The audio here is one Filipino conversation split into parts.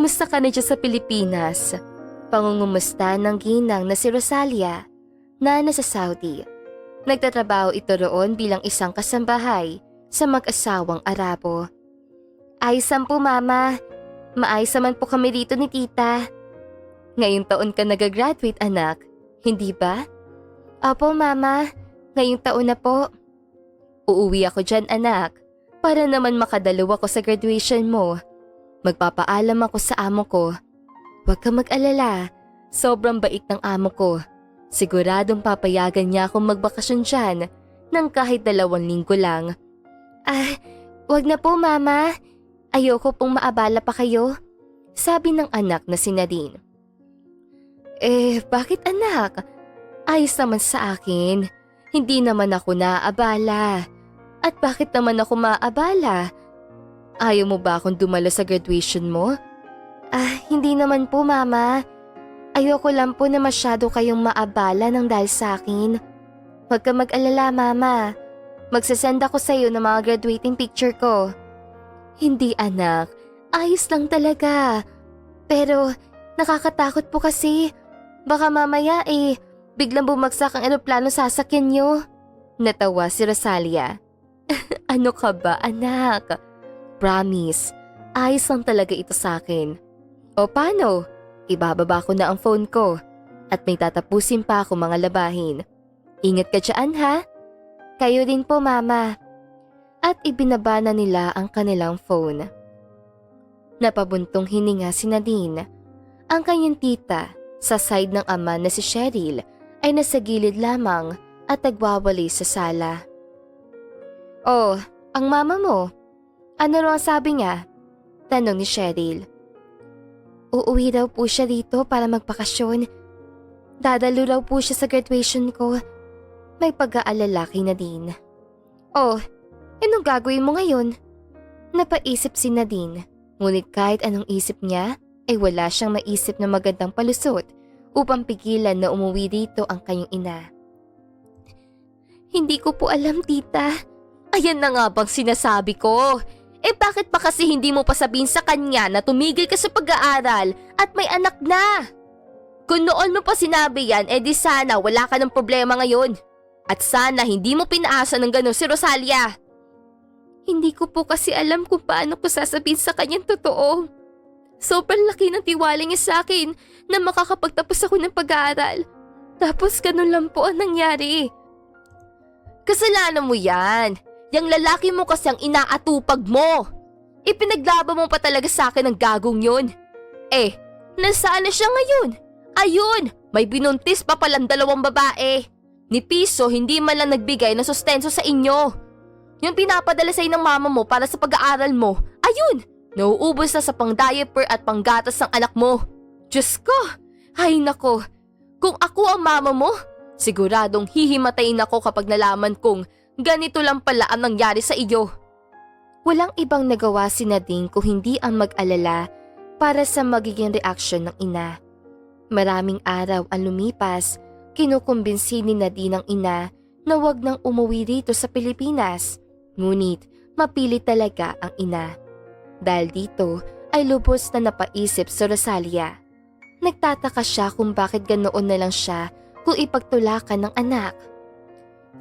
Kumusta ka na dyan sa Pilipinas? Pangungumusta ng ginang na si Rosalia na nasa Saudi. Nagtatrabaho ito roon bilang isang kasambahay sa mag-asawang Arabo. Ayos lang po mama, maayos naman po kami dito ni tita. Ngayong taon ka nagagraduate anak, hindi ba? Opo mama, ngayong taon na po. Uuwi ako dyan anak, para naman makadalaw ako sa graduation mo. Magpapaalam ako sa amo ko. Huwag ka mag-alala, sobrang bait ng amo ko. Siguradong papayagan niya akong magbakasyon dyan ng kahit 2 linggo lang. Wag na po mama. Ayoko pong maabala pa kayo. Sabi ng anak na si Nadine. Bakit anak? Ayos naman sa akin. Hindi naman ako naaabala. At bakit naman ako maabala? Ayaw mo ba akong dumalo sa graduation mo? Hindi naman po mama. Ayoko lang po na masyado kayong maabala ng dahil sa akin. Huwag ka mag-alala mama. Magsasend ako sa iyo ng mga graduating picture ko. Hindi anak, ayos lang talaga. Pero nakakatakot po kasi. Baka mamaya biglang bumagsak ang eroplano sa sasakyan niyo. Natawa si Rosalia. Ano ka ba anak? Promise, ayos lang talaga ito sa akin. O paano? Ibababa ko na ang phone ko at may tatapusin pa ako mga labahin. Ingat ka dyan ha? Kayo din po mama. At ibinaba na nila ang kanilang phone. Napabuntong hininga si Nadine. Ang kanyang tita sa side ng ama na si Cheryl ay nasa gilid lamang at nagwawali sa sala. Oh, ang mama mo? Ano raw ang sabi niya? Tanong ni Cheryl. Uuwi daw po siya dito para magbakasyon. Dadalo raw po siya sa graduation ko. May pag-aalala kay Nadine. Oh, anong gagawin mo ngayon? Napaisip si Nadine. Ngunit kahit anong isip niya, ay wala siyang maisip na magandang palusot upang pigilan na umuwi dito ang kanyang ina. Hindi ko po alam tita. Ayan na nga bang sinasabi ko? Bakit pa kasi hindi mo pa sabihin sa kanya na tumigil ka sa pag-aaral at may anak na? Kung noon mo pa sinabi yan, di sana wala ka ng problema ngayon. At sana hindi mo pinaasa ng gano'n si Rosalia. Hindi ko po kasi alam kung paano ko sasabihin sa kanyang totoo. Sobrang laki ng tiwala niya sa akin na makakapagtapos ako ng pag-aaral. Tapos ganun lang po ang nangyari. Kasalanan mo yan. Yang lalaki mo kasi ang inaatupag mo. Ipinaglaban mo pa talaga sa akin ang gagong yun. Nasaan na siya ngayon? Ayun, may binuntis pa palang 2 babae. Ni piso hindi man lang nagbigay ng sustenso sa inyo. Yung pinapadala sa'yo ng mama mo para sa pag-aaral mo, ayun, nauubos na sa pang-diaper at panggatas ng anak mo. Diyos ko, ay nako, kung ako ang mama mo, siguradong hihimatayin ako kapag nalaman kong ganito lang pala ang nangyari sa iyo. Walang ibang nagawa si Nadine kung hindi ang mag-alala para sa magiging reaksyon ng ina. Maraming araw ang lumipas, kinukumbinsi ni Nadine ang ina na wag nang umuwi rito sa Pilipinas. Ngunit mapilit talaga ang ina. Dahil dito ay lubos na napaisip si Rosalia. Nagtataka siya kung bakit ganoon na lang siya kung ipagtulakan ng anak.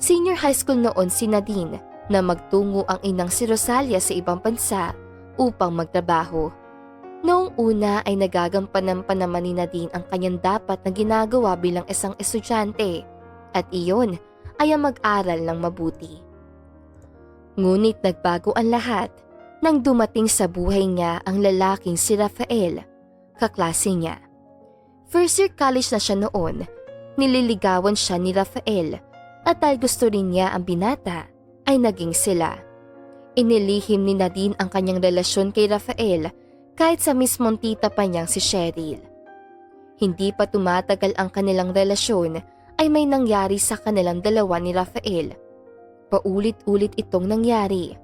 Senior high school noon si Nadine na magtungo ang inang si Rosalia sa ibang bansa upang magtrabaho. Noong una ay nagagampanan pa naman ni Nadine ang kanyang dapat na ginagawa bilang isang estudyante at iyon ay ang mag-aral ng mabuti. Ngunit nagbago ang lahat nang dumating sa buhay niya ang lalaking si Rafael, kaklase niya. First year college na siya noon, nililigawan siya ni Rafael. At dahil gusto rin niya ang binata, ay naging sila. Inilihim ni Nadine ang kanyang relasyon kay Rafael kahit sa mismong tita pa niyang si Cheryl. Hindi pa tumatagal ang kanilang relasyon ay may nangyari sa kanilang dalawa ni Rafael. Paulit-ulit itong nangyari.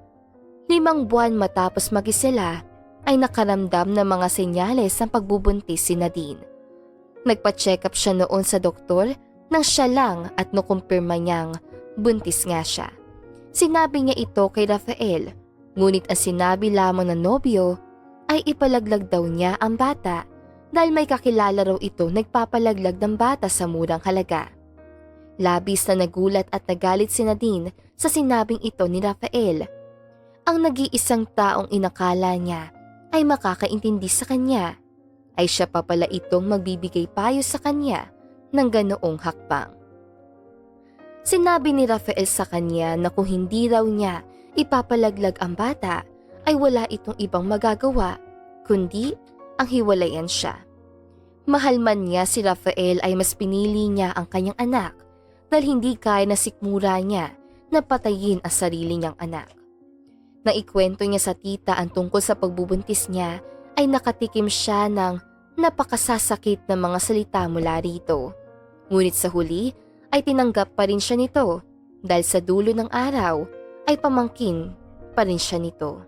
5 buwan matapos mag-isila ay nakaramdam ng mga senyales ng pagbubuntis si Nadine. Nagpa-check up siya noon sa doktor nang siya lang at nakumpirma niyang buntis nga siya. Sinabi niya ito kay Rafael, ngunit ang sinabi lamang ng nobyo ay ipalaglag daw niya ang bata dahil may kakilala raw ito nagpapalaglag ng bata sa murang halaga. Labis na nagulat at nagalit si Nadine sa sinabing ito ni Rafael. Ang nag-iisang taong inakala niya ay makakaintindi sa kanya ay siya pa pala itong magbibigay payo sa kanya ng ganoong hakbang. Sinabi ni Rafael sa kanya na kung hindi raw niya ipapalaglag ang bata ay wala itong ibang magagawa kundi ang hiwalayan siya. Mahal man niya si Rafael ay mas pinili niya ang kanyang anak dahil hindi kaya na sikmura niya na patayin ang sarili niyang anak. Nang ikwento niya sa tita ang tungkol sa pagbubuntis niya ay nakatikim siya ng napakasasakit na mga salita mula rito. Ngunit sa huli ay tinanggap pa rin siya nito dahil sa dulo ng araw ay pamangkin pa rin siya nito.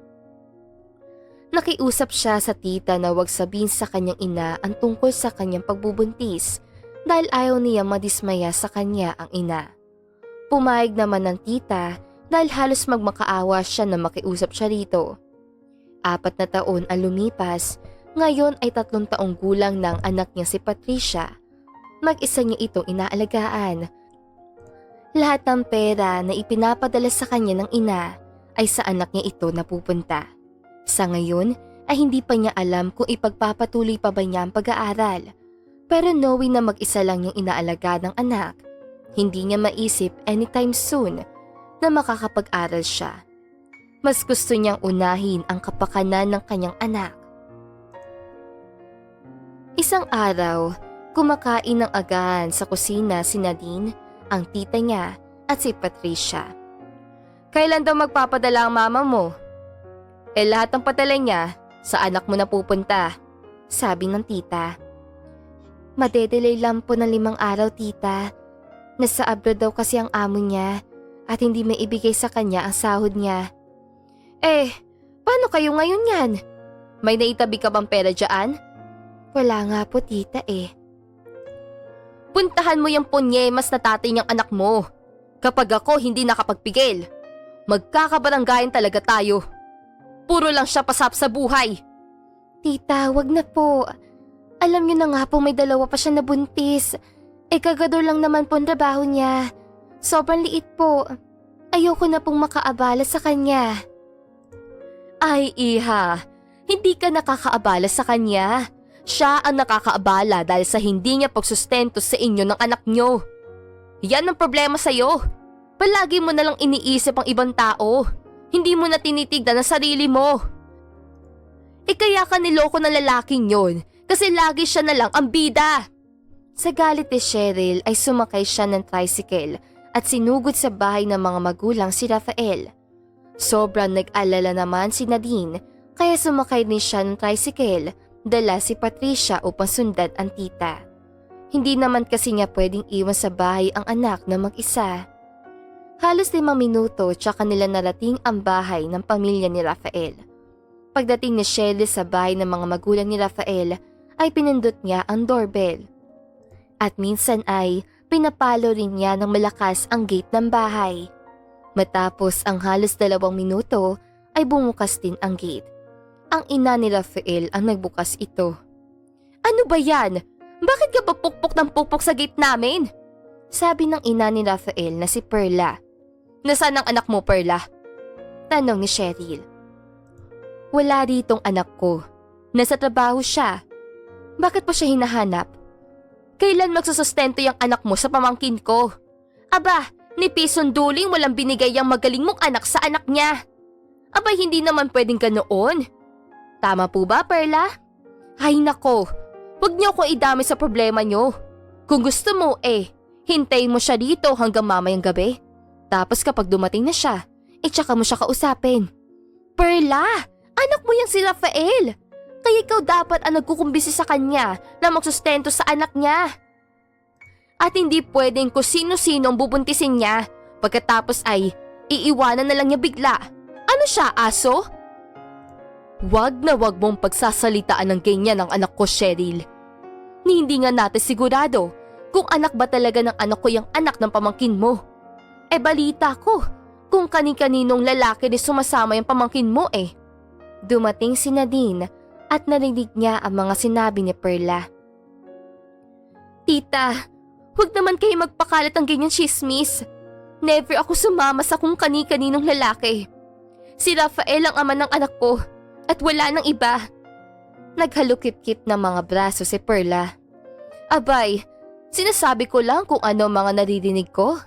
Nakiusap siya sa tita na wag sabihin sa kanyang ina ang tungkol sa kanyang pagbubuntis dahil ayaw niya madismaya sa kanya ang ina. Pumayag naman ng tita dahil halos magmakaawa siya na makiusap siya rito. 4 na taon ang lumipas, ngayon ay 3 taong gulang ng anak niya si Patricia. Mag-isa niya itong inaalagaan. Lahat ng pera na ipinapadala sa kanya ng ina ay sa anak niya ito napupunta. Sa ngayon ay hindi pa niya alam kung ipagpapatuloy pa ba niya ang pag-aaral. Pero knowing na mag-isa lang niyang inaalaga ng anak, hindi niya maisip anytime soon na makakapag-aral siya. Mas gusto niyang unahin ang kapakanan ng kanyang anak. Isang araw, kumakain ng agahan sa kusina si Nadine, ang tita niya at si Patricia. Kailan daw magpapadala ang mama mo? Lahat ng padala niya sa anak mo na pupunta, sabi ng tita. Madedelay lang po ng 5 araw, tita. Nasa abroad daw kasi ang amo niya at hindi may ibigay sa kanya ang sahod niya. Paano kayo ngayon yan? May naitabi ka bang pera dyan? Wala nga po, tita Puntahan mo yung punyemas na tatay niyang anak mo. Kapag ako hindi nakapagpigil, magkakabaranggayan talaga tayo. Puro lang siya pasap sa buhay. Tita, wag na po. Alam niyo na nga po may 2 pa siya na buntis. Kagador lang naman po ang trabaho niya. Sobrang liit po. Ayoko na pong makaabala sa kanya. Ay, iha. Hindi ka nakakaabala sa kanya. Siya ang nakakaabala dahil sa hindi niya pagsustento sa inyo ng anak niyo. Yan ang problema sa'yo. Palagi mo na lang iniisip ang ibang tao. Hindi mo na tinitignan ang sarili mo. Kaya ka niloko ng lalaking yon kasi lagi siya na lang ang bida. Sa galit ni Cheryl ay sumakay siya ng tricycle at sinugod sa bahay ng mga magulang si Rafael. Sobrang nag-alala naman si Nadine kaya sumakay din siya ng tricycle, dala si Patricia upang sundan ang tita. Hindi naman kasi niya pwedeng iwan sa bahay ang anak na mag-isa. Halos 5 minuto tsaka nila narating ang bahay ng pamilya ni Rafael. Pagdating ni Shelly sa bahay ng mga magulang ni Rafael ay pinindot niya ang doorbell. At minsan ay pinapalo rin niya ng malakas ang gate ng bahay. Matapos ang halos 2 minuto ay bumukas din ang gate. Ang ina ni Rafael ang nagbukas ito. Ano ba yan? Bakit ka pupukpok ng pukpok sa gate namin? Sabi ng ina ni Rafael na si Perla. Nasaan ang anak mo, Perla? Tanong ni Cheryl. Wala ritong anak ko. Nasa trabaho siya. Bakit po siya hinahanap? Kailan magsusustento yung anak mo sa pamangkin ko? Aba, ni pisong duling walang binigay yung magaling mong anak sa anak niya. Aba, hindi naman pwedeng ganoon. Tama po ba, Perla? Ay nako, huwag niyo ko idami sa problema niyo. Kung gusto mo hintayin mo siya dito hanggang mamayang gabi. Tapos kapag dumating na siya, tsaka mo siya kausapin. Perla, anak mo yang si Rafael. Kaya ikaw dapat ang nagkukumbisi sa kanya na magsustento sa anak niya. At hindi pwedeng kung sino-sino ang bubuntisin niya. Pagkatapos ay iiwanan na lang niya bigla. Ano siya, aso? Wag na wag mong pagsasalitaan ng ganyan ang anak ko, Cheryl. Ni hindi nga natin sigurado kung anak ba talaga ng anak ko yung anak ng pamangkin mo. Balita ko kung kani-kaninong lalaki ni sumasama yung pamangkin mo. Dumating si Nadine at narinig niya ang mga sinabi ni Perla. Tita, huwag naman kayo magpakalat ng ganyan chismis. Never ako sumama sa kung kani-kaninong lalaki. Si Rafael ang ama ng anak ko at wala nang iba. Naghalukip-kip ng mga braso si Perla. Abay, sinasabi ko lang kung ano mga naririnig ko.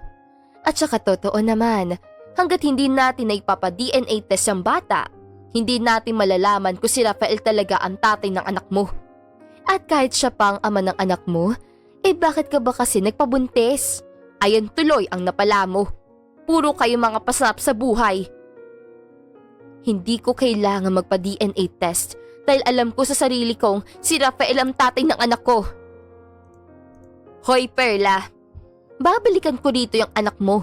At saka totoo naman, hanggat hindi natin na ipapa-DNA test ang bata, hindi natin malalaman kung si Rafael talaga ang tatay ng anak mo. At kahit siya pa ang ama ng anak mo, bakit ka ba kasi nagpabuntis? Ayan tuloy ang napala mo. Puro kayo mga pasarap sa buhay. Hindi ko kailangan magpa-DNA test dahil alam ko sa sarili kong si Rafael ang tatay ng anak ko. Hoy Perla, babalikan ko dito yung anak mo.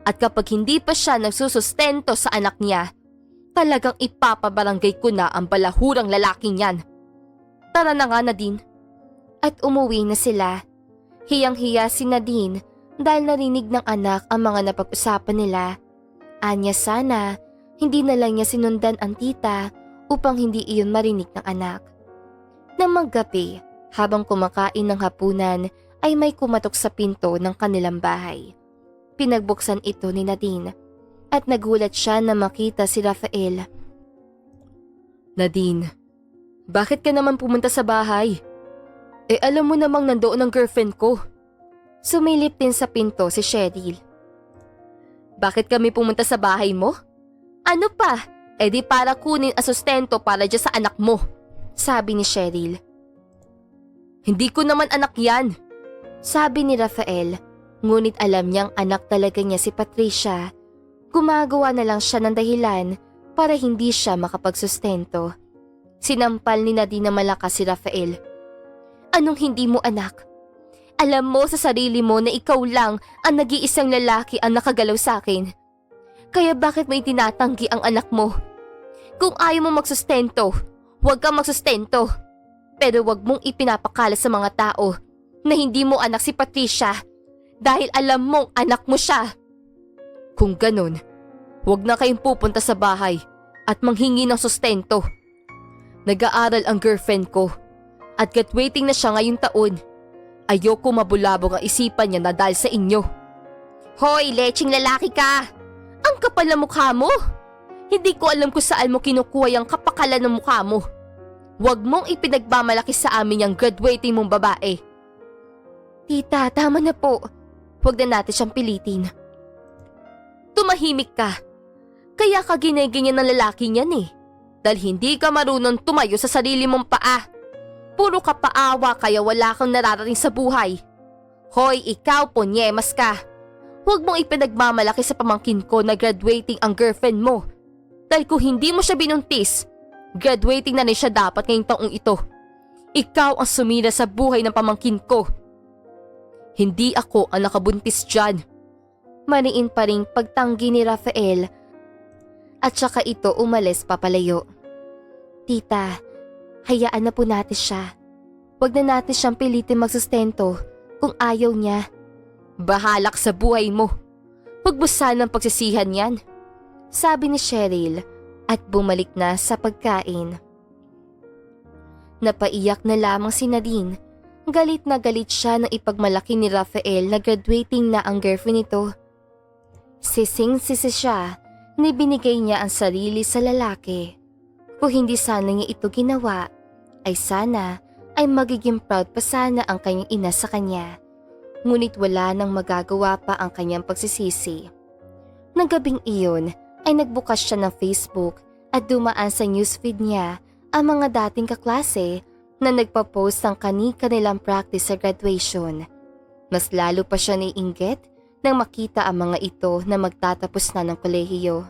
At kapag hindi pa siya nagsusustento sa anak niya, talagang ipapabarangay ko na ang balahurang lalaking yan. Tara na nga Nadine. At umuwi na sila. Hiyang-hiya si Nadine dahil narinig ng anak ang mga napag-usapan nila. Anya sana, hindi na lang niya sinundan ang tita upang hindi iyon marinig ng anak. Nang maggabi, habang kumakain ng hapunan, ay may kumatok sa pinto ng kanilang bahay. Pinagbuksan ito ni Nadine at nagulat siya na makita si Rafael. Nadine, bakit ka naman pumunta sa bahay? Alam mo namang nandoon ang girlfriend ko. Sumilip din sa pinto si Cheryl. Bakit kami pumunta sa bahay mo? Ano pa? Di para kunin ang sustento para dyan sa anak mo, sabi ni Cheryl. Hindi ko naman anak yan, sabi ni Rafael, ngunit alam niyang anak talaga niya si Patricia. Gumagawa na lang siya ng dahilan para hindi siya makapagsustento. Sinampal ni Nadine na malakas si Rafael. Anong hindi mo anak? Alam mo sa sarili mo na ikaw lang ang nag-iisang lalaki ang nakagalaw sa akin. Kaya bakit may tinatanggi ang anak mo? Kung ayaw mo magsustento, huwag kang magsustento. Pero huwag mong ipinapakala sa mga tao na hindi mo anak si Patricia dahil alam mong anak mo siya. Kung ganun, huwag na kayong pupunta sa bahay at manghingi ng sustento. Nag-aaral ang girlfriend ko at graduating na siya ngayong taon. Ayoko mabulabog ang isipan niya na dahil sa inyo. Hoy, leching lalaki ka! Ang kapal na mukha mo! Hindi ko alam kung saan mo kinukuha yung kapakalan ng mukha mo. Huwag mong ipinagmamalaki sa amin yung graduating mong babae. Tita, tama na po. Huwag na natin siyang pilitin. Tumahimik ka. Kaya ka ginaganyan ng lalaki niyan Dahil hindi ka marunong tumayo sa sarili mong paa. Puro ka paawa kaya wala kang nararating sa buhay. Hoy, ikaw ponyemas ka. Huwag mong ipinagmamalaki sa pamangkin ko na graduating ang girlfriend mo. Dahil kung hindi mo siya binuntis, graduating na rin siya dapat ngayong taong ito. Ikaw ang sumira sa buhay ng pamangkin ko. Hindi ako ang nakabuntis dyan. Maniin pa ring pagtanggi ni Rafael at saka ito umalis papalayo. Tita, hayaan na po natin siya. Huwag na natin siyang pilitin magsustento kung ayaw niya. Bahalak sa buhay mo. Huwag mo sanang pagsisihan yan, sabi ni Cheryl at bumalik na sa pagkain. Napaiyak na lamang si Nadine. Galit na galit siya nang ipagmalaki ni Rafael na graduating na ang girlfriend nito. Sising-sisi siya na binigay niya ang sarili sa lalaki. Kung hindi sana niya ito ginawa, ay sana ay magiging proud pa sana ang kanyang ina sa kanya. Ngunit wala nang magagawa pa ang kanyang pagsisisi. Nang gabing iyon ay nagbukas siya ng Facebook at dumaan sa newsfeed niya ang mga dating kaklase na nagpa-post ng kani-kanilang practice sa graduation. Mas lalo pa siya naiinggit nang makita ang mga ito na magtatapos na ng kolehiyo.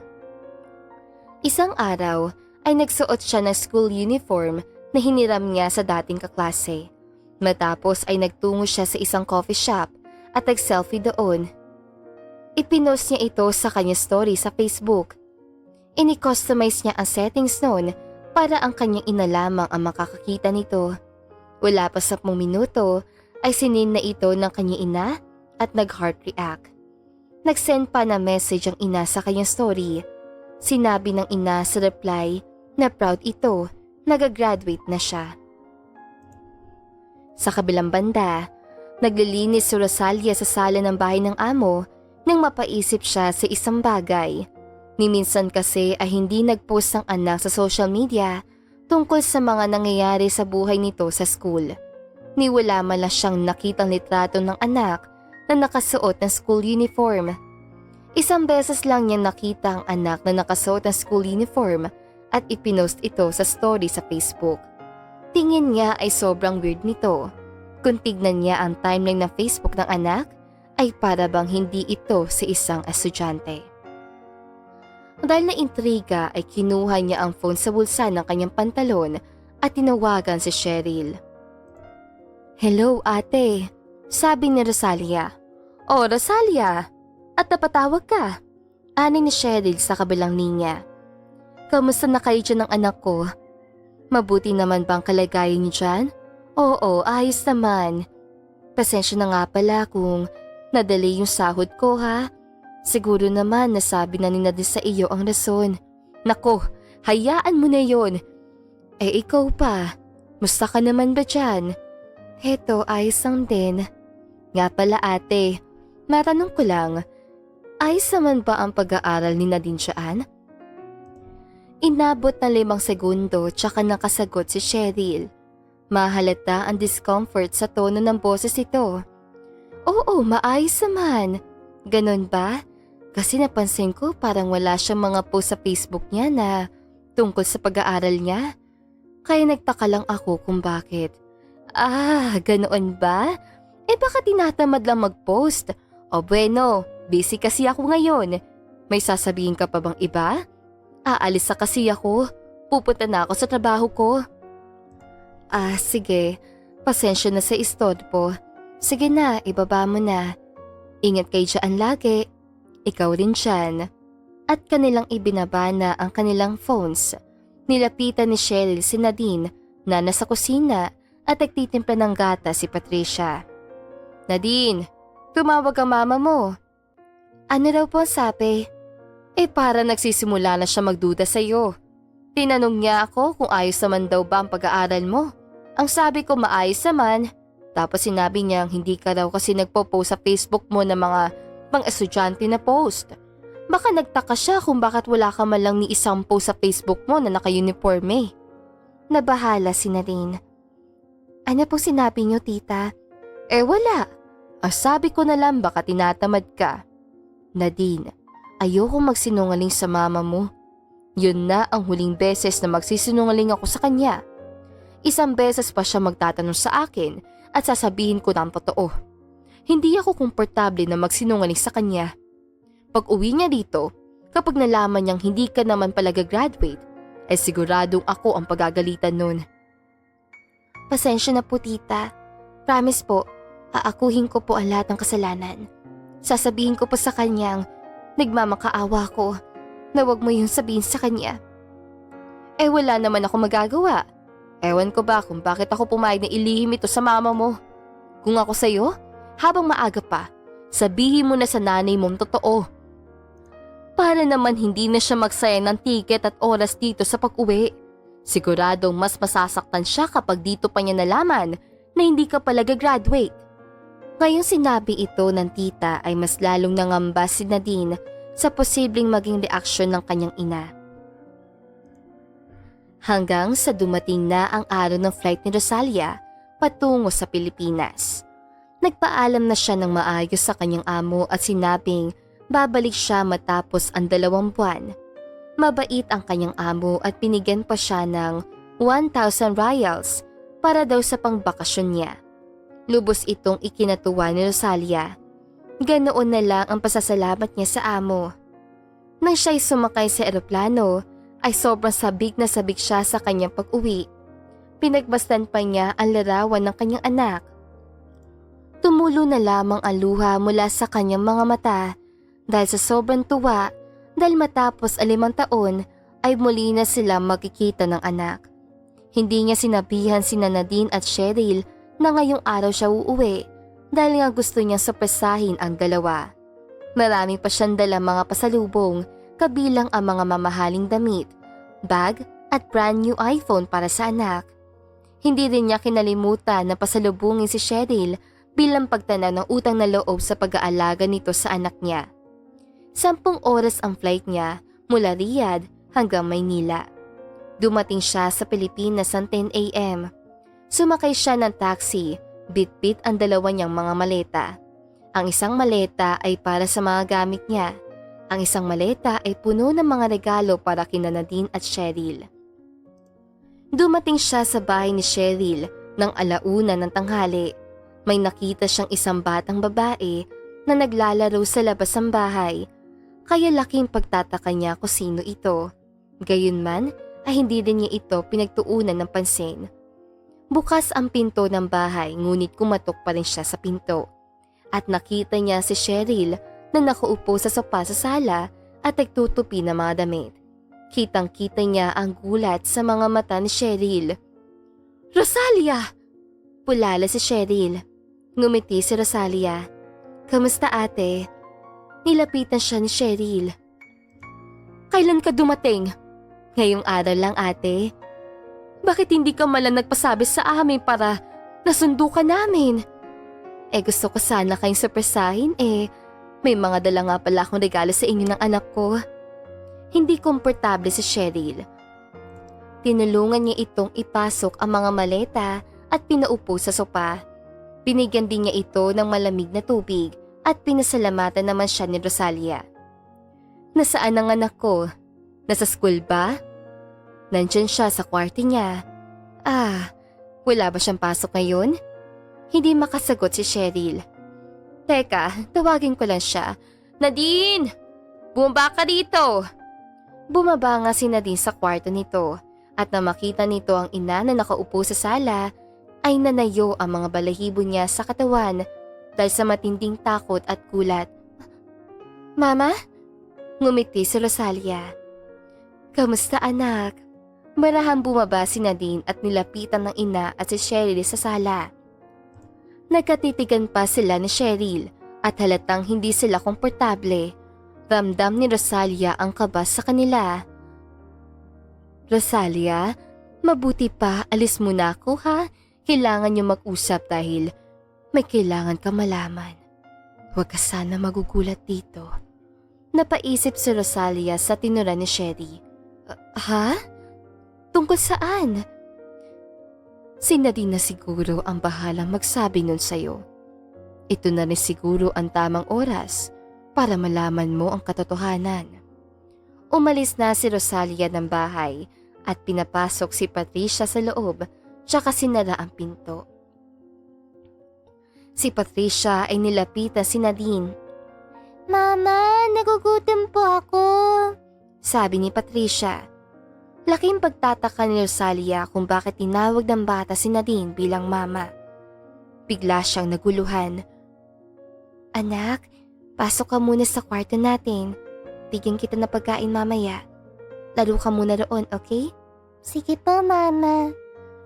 Isang araw ay nagsuot siya ng school uniform na hiniram niya sa dating kaklase. Matapos ay nagtungo siya sa isang coffee shop at nag-selfie doon. Ipinost niya ito sa kanyang story sa Facebook. Ini-customize niya ang settings noon para ang kanyang ina lamang ang makakakita nito. Wala pa 10 minuto ay sinin na ito ng kanyang ina at nag-heart react. Nag-send pa na message ang ina sa kanyang story. Sinabi ng ina sa reply na proud ito Nagagraduate na siya. Sa kabilang banda, naglilinis si Rosalia sa sala ng bahay ng amo nang mapaisip siya sa isang bagay. Ni minsan kasi ay hindi nag-post ang anak sa social media tungkol sa mga nangyayari sa buhay nito sa school. Ni wala man lang siyang nakitang litrato ng anak na nakasuot ng school uniform. Isang beses lang niya nakita ang anak na nakasuot ng school uniform at ipinost ito sa story sa Facebook. Tingin niya ay sobrang weird nito. Kung tignan niya ang timeline ng Facebook ng anak, ay para bang hindi ito sa isang estudyante. Dahil na intriga ay kinuha niya ang phone sa bulsa ng kanyang pantalon at tinawagan si Cheryl. "Hello ate," sabi ni Rosalia. "Oh Rosalia, at napatawag ka?" Ani ni Cheryl sa kabilang linya. "Kamusta na kayo dyan ng anak ko? Mabuti naman bang kalagayan niyo dyan?" "Oo, ayos naman. Pasensya na nga pala kung nadali yung sahod ko ha. Siguro naman nasabi na ni Nadine sa iyo ang rason." "Nako, hayaan mo na yon. Ikaw pa, musta ka naman ba dyan?" "Heto, ayos lang din." "Nga pala ate, matanong ko lang, ayos naman ba ang pag-aaral ni Nadine dyan?" Inabot na 5 segundo tsaka nakasagot si Cheryl. Mahalata ang discomfort sa tono ng boses ito. "Oo, maayos naman." "Ganon ba? Kasi napansin ko parang wala siyang mga post sa Facebook niya na tungkol sa pag-aaral niya. Kaya nagtaka lang ako kung bakit." "Ah, ganoon ba? Baka tinatamad lang mag-post. O bueno, busy kasi ako ngayon. May sasabihin ka pa bang iba?" "Aalis na kasi ako. Pupunta na ako sa trabaho ko." Sige. Pasensya na sa istorbo. Sige na, ibaba mo na. Ingat kayo dyan lagi. Ikaw rin dyan." At kanilang ibinaba na ang kanilang phones. Nilapitan ni Cheryl si Nadine na nasa kusina at nagtitimpla ng gata si Patricia. "Nadine, tumawag ang mama mo." "Ano raw po sabi?" Para nagsisimula na siya magduda sa iyo. Tinanong niya ako kung ayos naman daw ba ang pag-aaral mo. Ang sabi ko maayos naman. Tapos sinabi niyang hindi ka daw kasi nagpo-post sa Facebook mo ng mga pang-estudyante na post. Baka nagtaka siya kung bakit wala ka man lang ni isang post sa Facebook mo na naka-uniforme. Nabahala si Nadine. "Ano po sinabi niyo, tita?" Wala. Sabi ko na lang baka tinatamad ka." "Nadine, ayoko magsinungaling sa mama mo. Yun na ang huling beses na magsisinungaling ako sa kanya. Isang beses pa siya magtatanong sa akin at sasabihin ko ng totoo. Hindi ako komportable na magsinungaling sa kanya. Pag uwi niya dito, kapag nalaman niyang hindi ka naman pala gagraduate, siguradong ako ang pagagalitan nun." "Pasensya na po tita. Promise po, aakuhin ko po ang lahat ng kasalanan. Sasabihin ko po sa kanyang nagmamakaawa ko na wag mo yung sabihin sa kanya." Wala naman ako magagawa. Ewan ko ba kung bakit ako pumayag na ilihim ito sa mama mo. Kung ako sa'yo, habang maaga pa, sabihin mo na sa nanay mong totoo. Para naman hindi na siya magsayang ng ticket at oras dito sa pag-uwi. Siguradong mas masasaktan siya kapag dito pa niya nalaman na hindi ka pala gagraduate. Ngayong sinabi ito ng tita ay mas lalong nangamba si Nadine sa posibleng maging reaksyon ng kanyang ina. Hanggang sa dumating na ang araw ng flight ni Rosalia patungo sa Pilipinas. Nagpaalam na siya ng maayos sa kanyang amo at sinabing babalik siya matapos ang 2 buwan. Mabait ang kanyang amo at binigyan pa siya ng 1,000 reals para daw sa pangbakasyon niya. Lubos itong ikinatuwa ni Rosalia. Ganoon na lang ang pasasalamat niya sa amo. Nang siya'y sumakay sa eroplano, ay sobrang sabik na sabik siya sa kanyang pag-uwi. Pinagbastan pa niya ang larawan ng kanyang anak. Tumulo na lamang ang luha mula sa kanyang mga mata dahil sa sobrang tuwa dahil matapos 5 taon ay muli na sila magkikita ng anak. Hindi niya sinabihan sina Nadine at Cheryl na ngayong araw siya uuwi dahil nga gusto niyang sorpresahin ang dalawa. Marami pa siyang dala mga pasalubong kabilang ang mga mamahaling damit, bag at brand new iPhone para sa anak. Hindi rin niya kinalimutan na pasalubungin si Cheryl bilang pagtanaw ng utang na loob sa pag-aalaga nito sa anak niya. 10 oras ang flight niya mula Riyadh hanggang Maynila. Dumating siya sa Pilipinas ng 10 a.m. Sumakay siya ng taxi, bit-bit ang dalawa niyang mga maleta. Ang isang maleta ay para sa mga gamit niya. Ang isang maleta ay puno ng mga regalo para kina Nadine at Cheryl. Dumating siya sa bahay ni Cheryl ng 1:00 ng tanghali. May nakita siyang isang batang babae na naglalaro sa labas ng bahay. Kaya laking pagtataka niya kung sino ito. Gayunman ay hindi din niya ito pinagtuunan ng pansin. Bukas ang pinto ng bahay ngunit kumatok pa rin siya sa pinto. At nakita niya si Cheryl na nakaupo sa sopa sa sala at nagtutupi ng mga damit. Kitang-kita niya ang gulat sa mga mata ni Cheryl. "Rosalia!" Pulala si Cheryl. Ngumiti si Rosalia. "Kamusta ate?" Nilapitan siya ni Cheryl. "Kailan ka dumating?" "Ngayong araw lang ate." "Bakit hindi ka man lang nagpasabi sa amin para nasundo ka namin?" Gusto ko sana kayong surpresahin may mga dala nga pala akong regalo sa inyo ng anak ko." Hindi komportable si Cheryl. Tinulungan niya itong ipasok ang mga maleta at pinaupo sa sopa. Binigyan din niya ito ng malamig na tubig at pinasalamatan naman siya ni Rosalia. "Nasaan ang anak ko? Nasa school ba?" "Nandyan siya sa kwarto niya." Wala ba siyang pasok ngayon?" Hindi makasagot si Cheryl. "Teka, tawagin ko lang siya. Nadine! Bumaba ka dito!" Bumaba nga si Nadine sa kwarto nito at nang makita nito ang ina na nakaupo sa sala ay nanayo ang mga balahibo niya sa katawan dahil sa matinding takot at gulat. "Mama?" Ngumiti si Rosalia. "Kamusta anak?" Marahang bumaba si Nadine at nilapitan ng ina at si Cheryl sa sala. Nagkatitigan pa sila ni Cheryl at halatang hindi sila komportable. Ramdam ni Rosalia ang kaba sa kanila. "Rosalia, mabuti pa alis muna ako ha. Kailangan niyo mag-usap dahil may kailangan ka malaman. Huwag ka sana magugulat dito." Napaisip si Rosalia sa tinura ni Sherry. Ha? Tungkol saan?" "Si Nadine na siguro ang bahalang magsabi nun sa'yo. Ito na rin siguro ang tamang oras para malaman mo ang katotohanan." Umalis na si Rosalia ng bahay at pinapasok si Patricia sa loob tsaka sinara ang pinto. Si Patricia ay nilapitan si Nadine. "Mama, nagugutom po ako," sabi ni Patricia. Laking pagtataka ni Rosalia kung bakit tinawag ng bata si Nadine bilang mama. Bigla siyang naguluhan. "Anak, pasok ka muna sa kwarto natin. Bigyan kita na pagkain mamaya. Laro ka muna roon, okay?" "Sige po, Mama."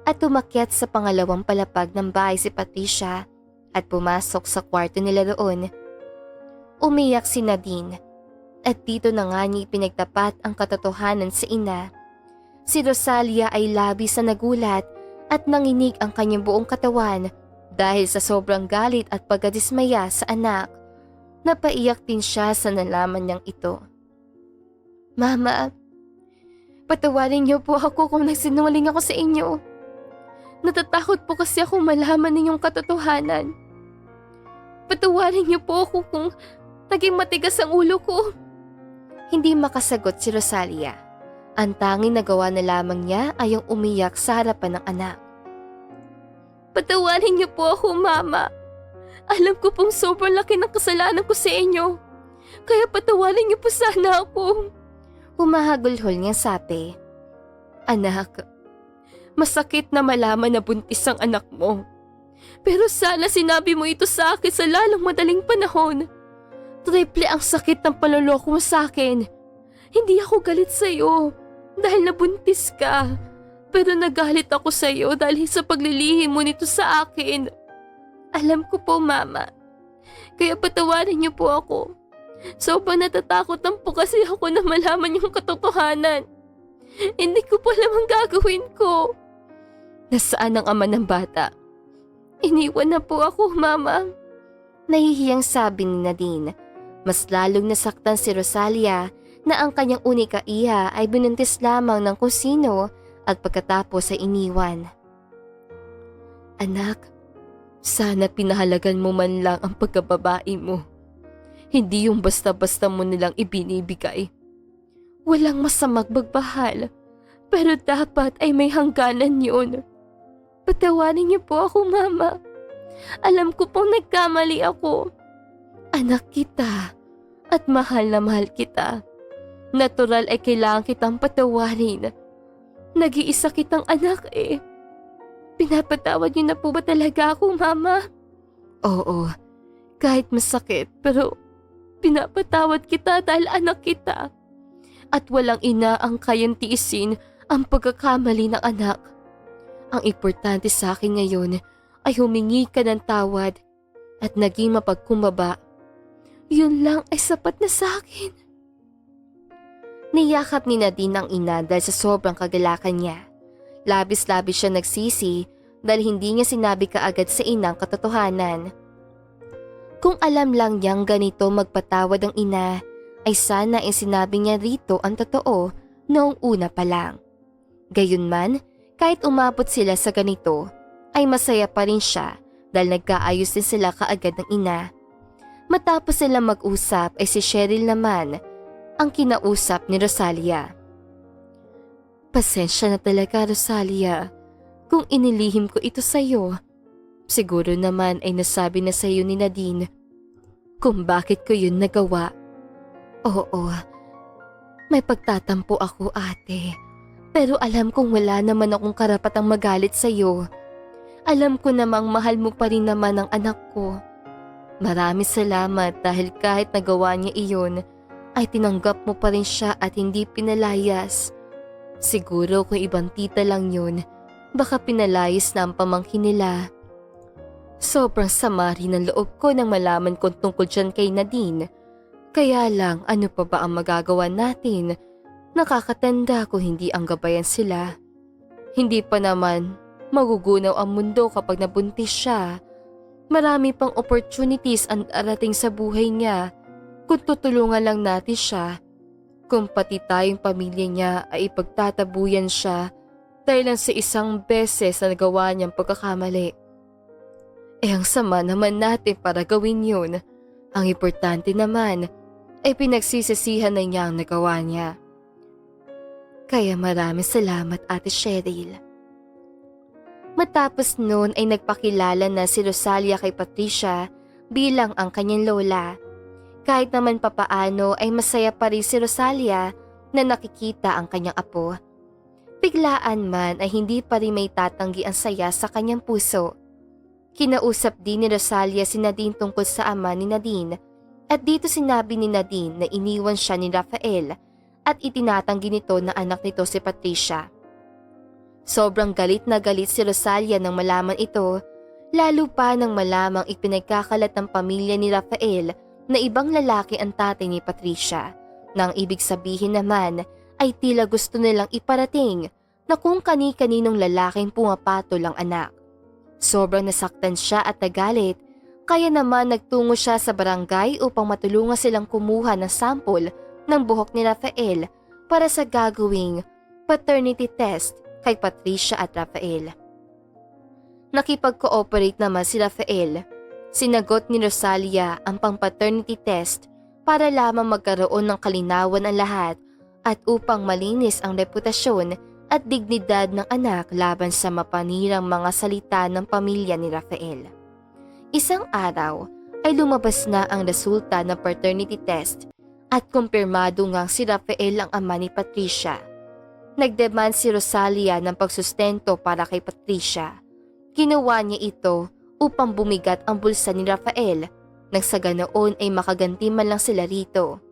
At umakyat sa pangalawang palapag ng bahay si Patricia at pumasok sa kwarto nila roon. Umiyak si Nadine at dito na nga niya pinagtapat ang katotohanan sa ina. Si Rosalia ay labis na nagulat at nanginig ang kanyang buong katawan dahil sa sobrang galit at pagkadismaya sa anak. Napaiyak din siya sa nalaman niyang ito. "Mama, patawarin niyo po ako kung nagsinungaling ako sa inyo. Natatakot po kasi ako malaman ninyong katotohanan. Patawarin niyo po ako kung naging matigas ang ulo ko." Hindi makasagot si Rosalia. Ang tanging nagawa na lamang niya ay ang umiyak sa harapan ng anak. "Patawarin niyo po ako, Mama. Alam ko pong sobrang laki ng kasalanan ko sa inyo. Kaya patawarin niyo po sana ako." Humahagulhol niyang sabi. "Anak, masakit na malaman na buntis ang anak mo. Pero sana sinabi mo ito sa akin sa lalong madaling panahon. Triple ang sakit ng panloloko mo sa akin. Hindi ako galit sa iyo dahil nabuntis ka. Pero nagalit ako sa iyo dahil sa paglilihim mo nito sa akin. Alam ko po, Mama. Kaya patawarin niyo po ako. Sobrang natatakot po kasi ako na malaman yung katotohanan. Hindi ko pa alam ang gagawin ko. Nasaan ang ama ng bata? Iniwan na po ako, Mama. Nahihiyang sabi ni Nadine. Mas lalong nasaktan si Rosalia na ang kanyang unika iha ay binuntis lamang ng kung sino at pagkatapos ay iniwan. Anak, sana pinahalagan mo man lang ang pagkababae mo. Hindi yung basta-basta mo nilang ibinibigay. Walang masamang magbahal, pero dapat ay may hangganan yun. Patawarin niyo po ako, Mama. Alam ko pong nagkamali ako. Anak kita at mahal na mahal kita. Natural ay kailangan kitang patawarin. Nag-iisa kitang anak eh. Pinapatawad niyo na po ba talaga ako, Mama? Oo, kahit masakit pero pinapatawad kita dahil anak kita. At walang ina ang kayang tiisin ang pagkakamali ng anak. Ang importante sa akin ngayon ay humingi ka ng tawad at naging mapagkumbaba. Yun lang ay sapat na sa akin. Niyakap ni Nadine ang ina dahil sa sobrang kagalakan niya. Labis-labis siya nagsisi dahil hindi niya sinabi kaagad sa inang katotohanan. Kung alam lang niyang ganito magpatawad ang ina, ay sana ay sinabi niya rito ang totoo noong una pa lang. Gayunman, kahit umabot sila sa ganito, ay masaya pa rin siya dahil nagkaayos din sila kaagad ng ina. Matapos sila mag-usap ay si Cheryl naman ang kinausap ni Rosalia. Pasensya na talaga, Rosalia, kung inilihim ko ito sa'yo. Siguro naman ay nasabi na sa'yo ni Nadine kung bakit ko yun nagawa. Oo, may pagtatampo ako, ate. Pero alam kong wala naman akong karapatang magalit sa'yo. Alam ko namang mahal mo pa rin naman ang anak ko. Maraming salamat dahil kahit nagawa niya iyon, ay tinanggap mo pa rin siya at hindi pinalayas. Siguro kung ibang tita lang yun, baka pinalayas na ang pamangkin nila. Sobrang sama rin ang loob ko nang malaman kong tungkol dyan kay Nadine. Kaya lang, ano pa ba ang magagawa natin? Nakakatanda kung hindi ang gabayan sila. Hindi pa naman magugunaw ang mundo kapag nabuntis siya. Marami pang opportunities ang arating sa buhay niya kung tutulungan lang natin siya. Kung pati tayong pamilya niya ay ipagtatabuyan siya dahil lang sa isang beses na nagawa niyang pagkakamali. Eh ang sama naman natin para gawin yun. Ang importante naman ay pinagsisisihan na niya ang nagawa niya. Kaya maraming salamat, Ate Cheryl. Matapos noon ay nagpakilala na si Rosalia kay Patricia bilang ang kanyang lola. Kahit naman papaano ay masaya pa rin si Rosalia na nakikita ang kanyang apo. Biglaan man ay hindi pa rin may tatanggi ang saya sa kanyang puso. Kinausap din ni Rosalia si Nadine tungkol sa ama ni Nadine at dito sinabi ni Nadine na iniwan siya ni Rafael at itinatanggi nito na anak nito si Patricia. Sobrang galit na galit si Rosalia nang malaman ito, lalo pa nang malamang ipinagkakalat ng pamilya ni Rafael na ibang lalaki ang tatay ni Patricia, nang ibig sabihin naman ay tila gusto nilang iparating na kung kani-kaninong lalaking pumapatol ang anak. Sobrang nasaktan siya at nagalit, kaya naman nagtungo siya sa barangay upang matulungan silang kumuha ng sample ng buhok ni Rafael para sa gagawing paternity test kay Patricia at Rafael. Nakipag-cooperate naman si Rafael. Sinagot ni Rosalia ang pang-paternity test para lamang magkaroon ng kalinawan ang lahat at upang malinis ang reputasyon at dignidad ng anak laban sa mapanirang mga salita ng pamilya ni Rafael. Isang araw ay lumabas na ang resulta ng paternity test at kumpirmado ngang si Rafael ang ama ni Patricia. Nagdemand si Rosalia ng pagsustento para kay Patricia. Ginawa niya ito upang bumigat ang bulsa ni Rafael nang sa ganoon ay makaganti man lang sila rito.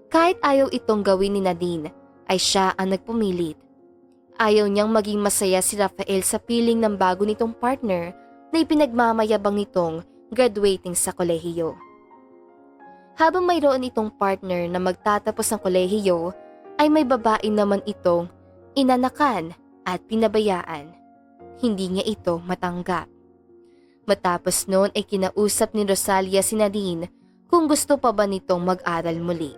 Kahit ayaw itong gawin ni Nadine, ay siya ang nagpumilit. Ayaw niyang maging masaya si Rafael sa piling ng bago nitong partner na ipinagmamayabang nitong graduating sa kolehiyo. Habang mayroon itong partner na magtatapos ng kolehiyo, ay may babae naman itong inanakan at pinabayaan. Hindi niya ito matanggap. Matapos noon ay kinausap ni Rosalia si Nadine kung gusto pa ba nitong mag-aral muli.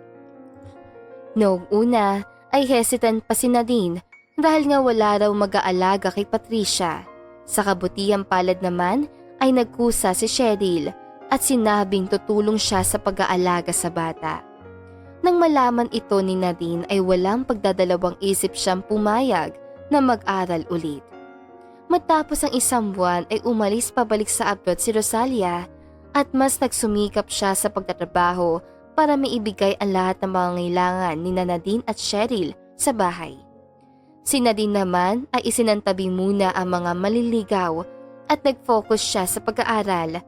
Noong una ay hesitant pa si Nadine dahil nga wala raw mag-aalaga kay Patricia. Sa kabutihang palad naman ay nagkusa si Cheryl at sinabing tutulong siya sa pag-aalaga sa bata. Nang malaman ito ni Nadine ay walang pagdadalawang isip siyang pumayag na mag-aral ulit. Matapos ang isang buwan ay umalis pabalik sa abroad si Rosalia at mas nagsumikap siya sa pagtatrabaho para maibigay ang lahat ng mga ngailangan ni Nadine at Cheryl sa bahay. Si Nadine naman ay isinantabi muna ang mga maliligaw at nag-focus siya sa pag-aaral.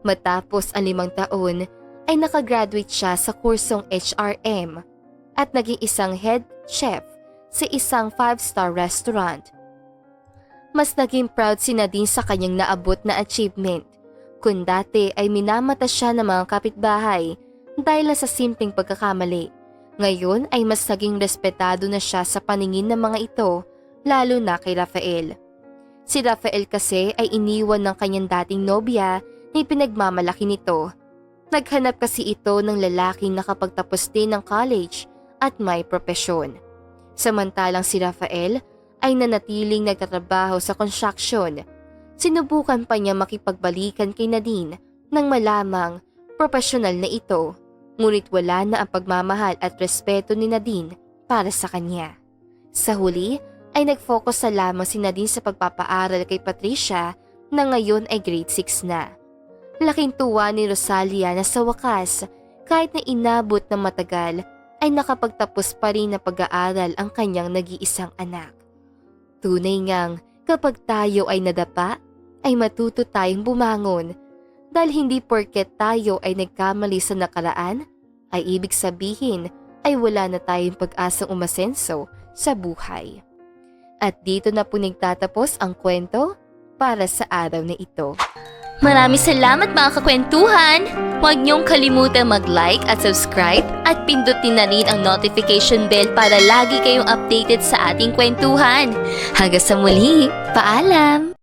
Matapos ang 5 taon ay nakagraduate siya sa kursong HRM at naging isang head chef sa isang 5-star restaurant. Mas naging proud si Nadine sa kanyang naabot na achievement. Kung dati ay minamata siya ng mga kapitbahay dahil sa simpleng pagkakamali, ngayon ay mas naging respetado na siya sa paningin ng mga ito, lalo na kay Rafael. Si Rafael kasi ay iniwan ng kanyang dating nobya na pinagmamalaki nito. Naghanap kasi ito ng lalaking nakapagtapos din ng college at may propesyon. Samantalang si Rafael ay nanatiling nagtatrabaho sa construction. Sinubukan pa niya makipagbalikan kay Nadine nang malamang profesional na ito, ngunit wala na ang pagmamahal at respeto ni Nadine para sa kanya. Sa huli ay nag-focus na lamang si Nadine sa pagpapaaral kay Patricia na ngayon ay grade 6 na. Laking tuwa ni Rosalia na sa wakas, kahit na inabot ng matagal, ay nakapagtapos pa rin na pag-aaral ang kanyang nag-iisang anak. Tunay ngang kapag tayo ay nadapa, ay matuto tayong bumangon. Dahil hindi porket tayo ay nagkamali sa nakaraan, ay ibig sabihin ay wala na tayong pag-asang umasenso sa buhay. At dito na po nagtatapos ang kwento para sa araw na ito. Maraming salamat mga kakwentuhan! Huwag niyong kalimutan mag-like at subscribe at pindutin na rin ang notification bell para lagi kayong updated sa ating kwentuhan. Hanggang sa muli, paalam!